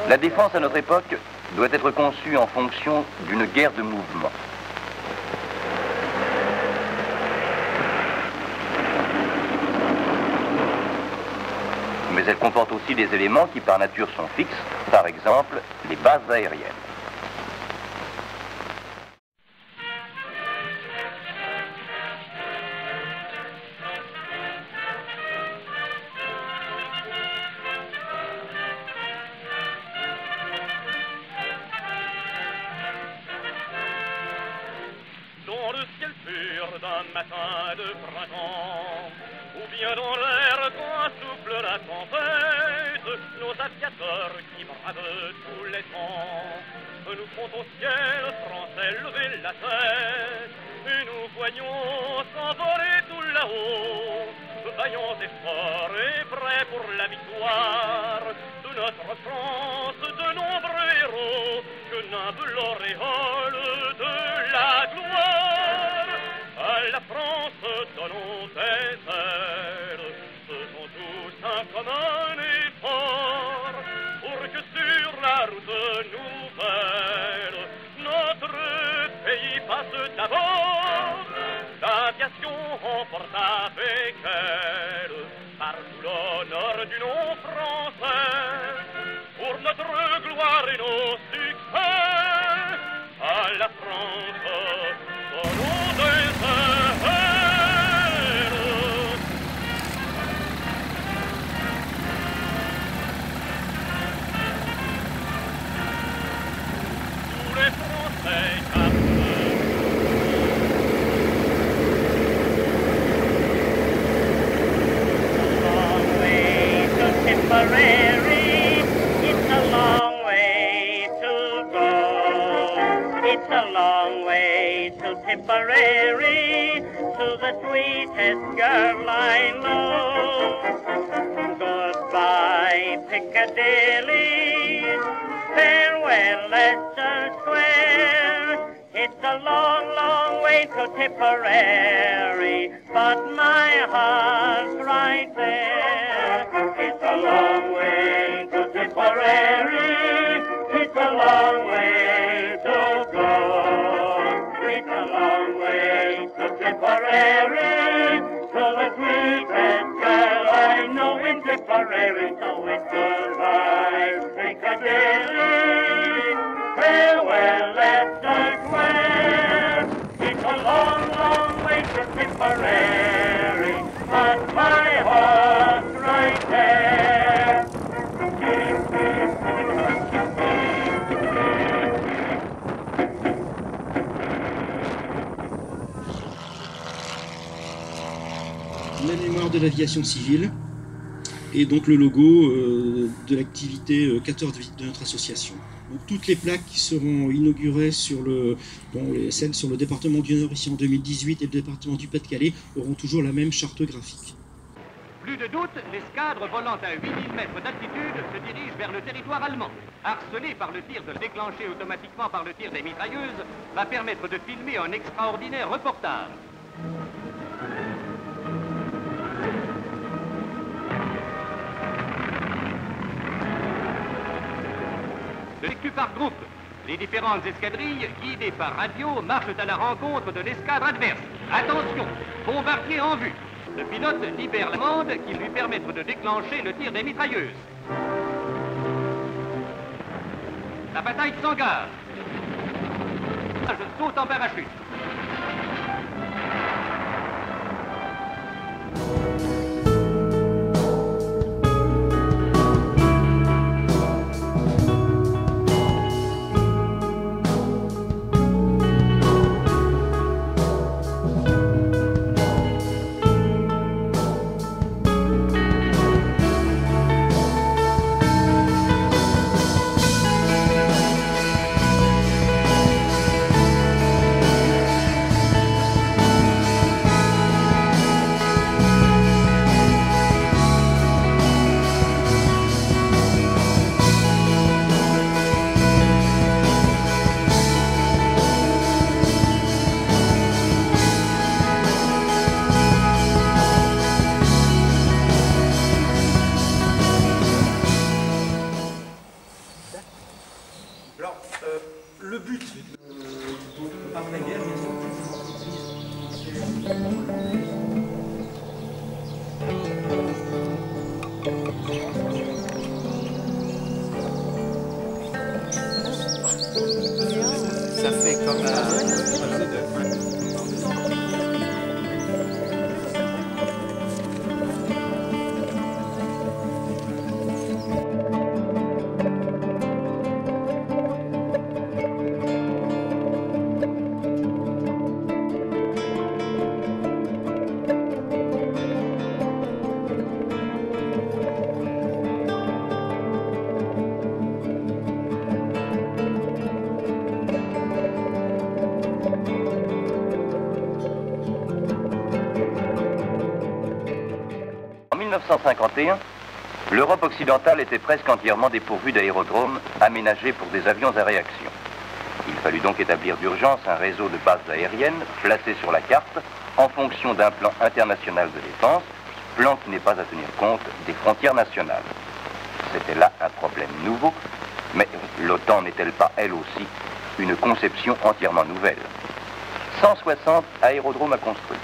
La défense à notre époque doit être conçue en fonction d'une guerre de mouvement. Mais elle comporte aussi des éléments qui par nature sont fixes, par exemple les bases aériennes. Dans le ciel pur d'un matin de printemps, ou bien dans l'air quand souffle la tempête, nos aviateurs qui bravent tous les temps, nous font au ciel français lever la tête, et nous voyons s'envoler tout là-haut, vaillants et forts et prêts pour la victoire de notre France, de nombreux héros que nimbe l'auréole de la gloire. À la France donnons des ailes, faisons tous un commun effort pour que sur la route nouvelle notre pays passe d'abord. L'aviation emporte avec elle partout l'honneur du nom français pour notre gloire et nos succès. À la France donnons des ailes. Tous les Français Tipperary, it's a long way to go. It's a long way to Tipperary, to the sweetest girl I know. Goodbye, Piccadilly, farewell, Leicester Square. It's a long, long way to Tipperary, but my heart's right there. It's a long way to Tipperary, it's a long way to go. It's a long way to Tipperary, to the sweetest girl I know in Tipperary. So it's goodbye, Piccadilly, farewell, Leicester Square. It's a long, long way to Tipperary, but my heart's right there. La mémoire de l'aviation civile et donc le logo de l'activité 14 de notre association. Donc, toutes les plaques qui seront inaugurées sur celles sur le département du Nord ici en 2018 et le département du Pas-de-Calais auront toujours la même charte graphique. Plus de doute, l'escadre volant à 8000 mètres d'altitude se dirige vers le territoire allemand. Harcelé par le tir déclenché automatiquement par le tir des mitrailleuses, va permettre de filmer un extraordinaire reportage. Effectue par groupe. Les différentes escadrilles, guidées par radio, marchent à la rencontre de l'escadre adverse. Attention, bombardier en vue. Le pilote libère l'amende qui lui permettra de déclencher le tir des mitrailleuses. La bataille s'engage. Je saute en parachute. 1951, l'Europe occidentale était presque entièrement dépourvue d'aérodromes aménagés pour des avions à réaction. Il fallut donc établir d'urgence un réseau de bases aériennes placé sur la carte en fonction d'un plan international de défense, plan qui n'est pas à tenir compte des frontières nationales. C'était là un problème nouveau, mais l'OTAN n'est-elle pas, elle aussi, une conception entièrement nouvelle? 160 aérodromes à construire.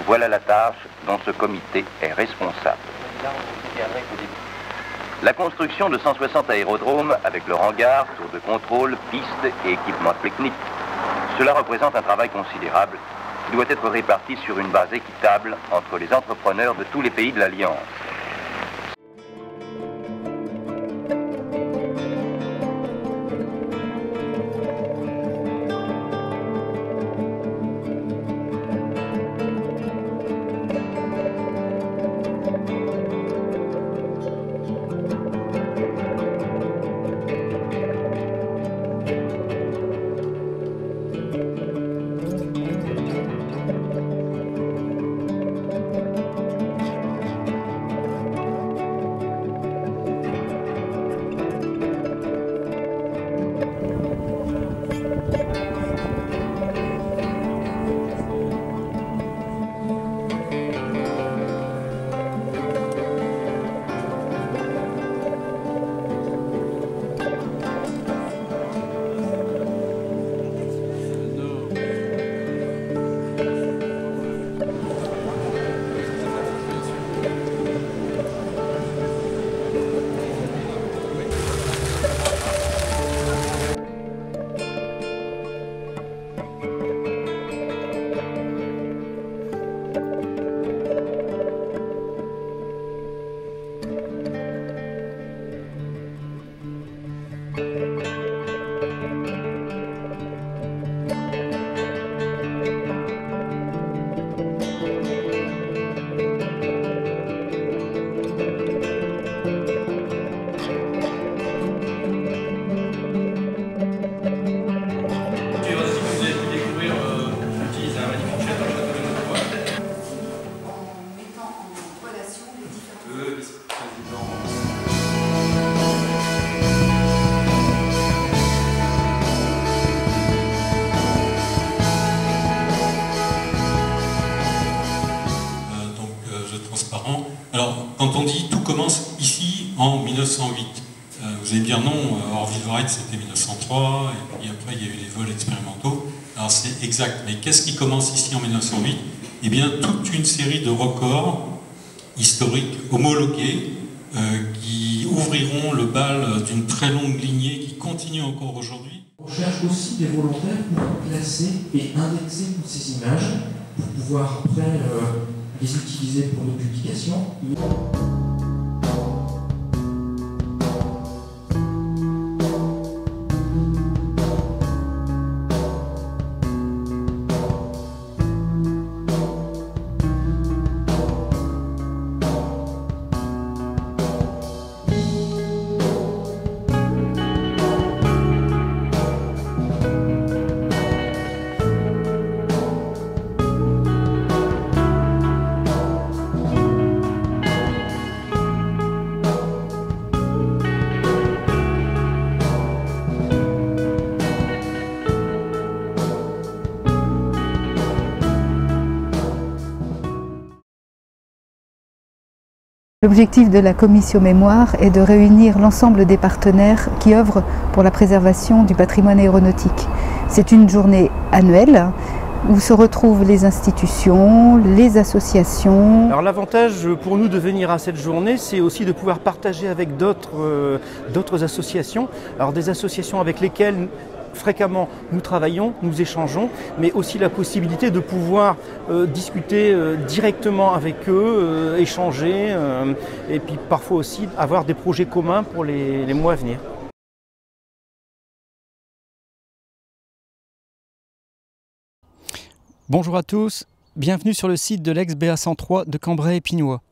Voilà la tâche dont ce comité est responsable. La construction de 160 aérodromes avec leur hangar, tours de contrôle, pistes et équipements techniques, cela représente un travail considérable qui doit être réparti sur une base équitable entre les entrepreneurs de tous les pays de l'Alliance. Alors, quand on dit tout commence ici en 1908, vous allez me dire non, Orville-Wright c'était 1903, et puis après il y a eu les vols expérimentaux. Alors c'est exact, mais qu'est-ce qui commence ici en 1908? Eh bien, toute une série de records historiques homologués qui ouvriront le bal d'une très longue lignée qui continue encore aujourd'hui. On cherche aussi des volontaires pour classer et indexer toutes ces images pour pouvoir après les utiliser pour nos publications. L'objectif de la commission mémoire est de réunir l'ensemble des partenaires qui œuvrent pour la préservation du patrimoine aéronautique. C'est une journée annuelle où se retrouvent les institutions, les associations. Alors l'avantage pour nous de venir à cette journée, c'est aussi de pouvoir partager avec d'autres associations. Alors des associations avec lesquelles fréquemment nous travaillons, nous échangeons, mais aussi la possibilité de pouvoir discuter directement avec eux, échanger, et puis parfois aussi avoir des projets communs pour les mois à venir. Bonjour à tous, bienvenue sur le site de l'ex-BA103 de Cambrai-Épinois.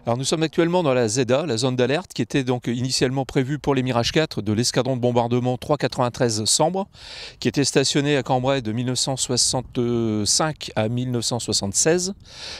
Alors nous sommes actuellement dans la ZA, la zone d'alerte, qui était donc initialement prévue pour les Mirage 4 de l'escadron de bombardement 393 Sambre, qui était stationné à Cambrai de 1965 à 1976,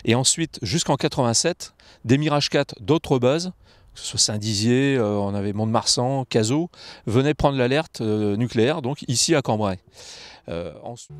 et ensuite jusqu'en 87, des Mirage 4 d'autres bases, que ce soit Saint-Dizier, on avait Mont-de-Marsan, Cazaux, venaient prendre l'alerte nucléaire, donc ici à Cambrai. Ensuite...